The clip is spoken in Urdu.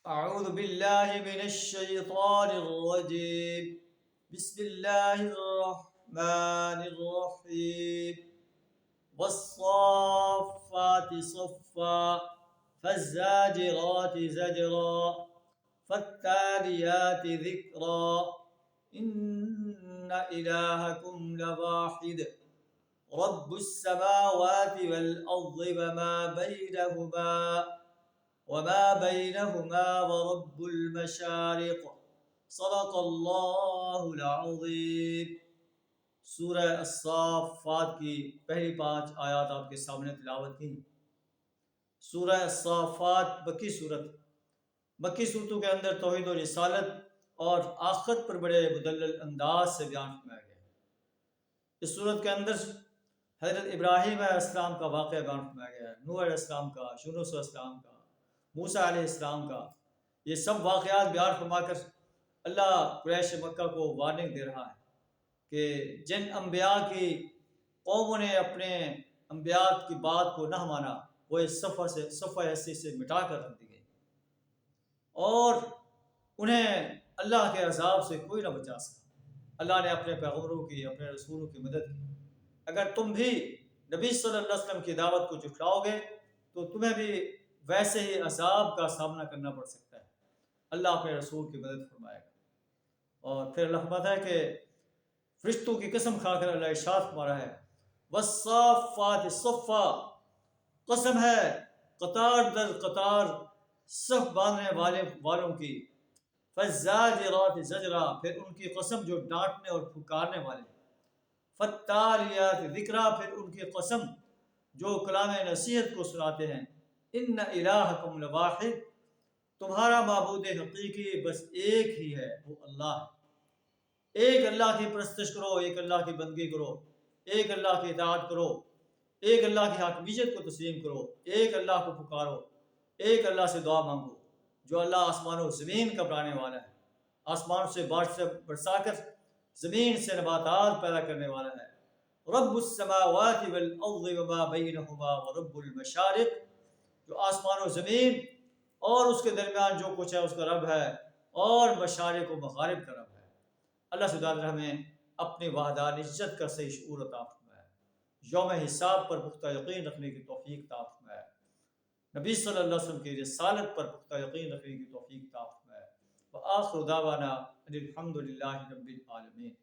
أعوذ بالله من الشيطان الرجيم. بسم الله الرحمن الرحيم. والصافات صفا فالزاجرات زجرا فالتاليات ذكرا إن إلهكم لواحد رب السماوات والأرض وما بينهما ورب المشارق صدق اللہ العظیم. سورہ الصافات کی پہلی 5 آیات آپ کے سامنے تلاوت کی. سورہ الصافات مکی صورت. مکی صورتوں کے اندر توحید و رسالت اور آخرت پر بڑے مدلل انداز سے بیان فرمایا گیا. اس صورت کے اندر حضرت ابراہیم علیہ السلام کا واقعہ بیان فرمایا گیا ہے، نوح علیہ السلام کا، یونس علیہ السلام کا، موسیٰ علیہ السلام کا. یہ سب واقعات بیان فرما کر اللہ قریش مکہ کو وارننگ دے رہا ہے کہ جن انبیاء کی قوموں نے اپنے انبیاء کی بات کو نہ مانا وہ اس صفحہ ہستی سے مٹا کر رکھ دی گئی اور انہیں اللہ کے عذاب سے کوئی نہ بچا سکا. اللہ نے اپنے پیغمبروں کی، اپنے رسولوں کی مدد کی. اگر تم بھی نبی صلی اللہ علیہ وسلم کی دعوت کو جھٹلاؤ گے تو تمہیں بھی ویسے ہی عذاب کا سامنا کرنا پڑ سکتا ہے. اللہ اپنے رسول کی مدد فرمائے گا. اور پھر اللہ فرماتا ہے کہ فرشتوں کی قسم کھا کر اللہ ارشاد فرما رہا ہے والصافات صفا، قسم ہے قطار در قطار صف باندھنے والوں کی، فالزاجرات زجرا، پھر ان کی قسم جو ڈانٹنے اور پھکارنے والے، فالتالیات ذکرا، پھر ان کی قسم جو کلام نصیحت کو سناتے ہیں. ان الہکم لواحد، تمہارا معبود حقیقی بس ایک ہی ہے، وہ اللہ ہے. ایک اللہ کی پرستش کرو، ایک اللہ کی بندگی کرو، ایک اللہ کی اطاعت کرو، ایک اللہ کی حاکمیت کو تسلیم کرو، ایک اللہ کو پکارو، ایک اللہ سے دعا مانگو. جو اللہ آسمان و زمین کا بنانے والا ہے، آسمان سے بارش برسا کر زمین سے نباتات پیدا کرنے والا ہے. رب السماوات والارض وما بینہما ورب المشارق، جو آسمان و زمین اور اس کے درمیان جو کچھ ہے اس کا رب ہے، اور مشارق و مغارب کا رب ہے. اللہ تعالیٰ ہمیں اپنی وحدانیت کا صحیح شعور عطا فرمائے، یوم حساب پر پختہ یقین رکھنے کی توفیق عطا فرمائے، نبی صلی اللہ علیہ وسلم کی رسالت پر پختہ یقین رکھنے کی توفیق عطا فرمائے. وآخر دعوانا ان الحمد للہ رب العالمین.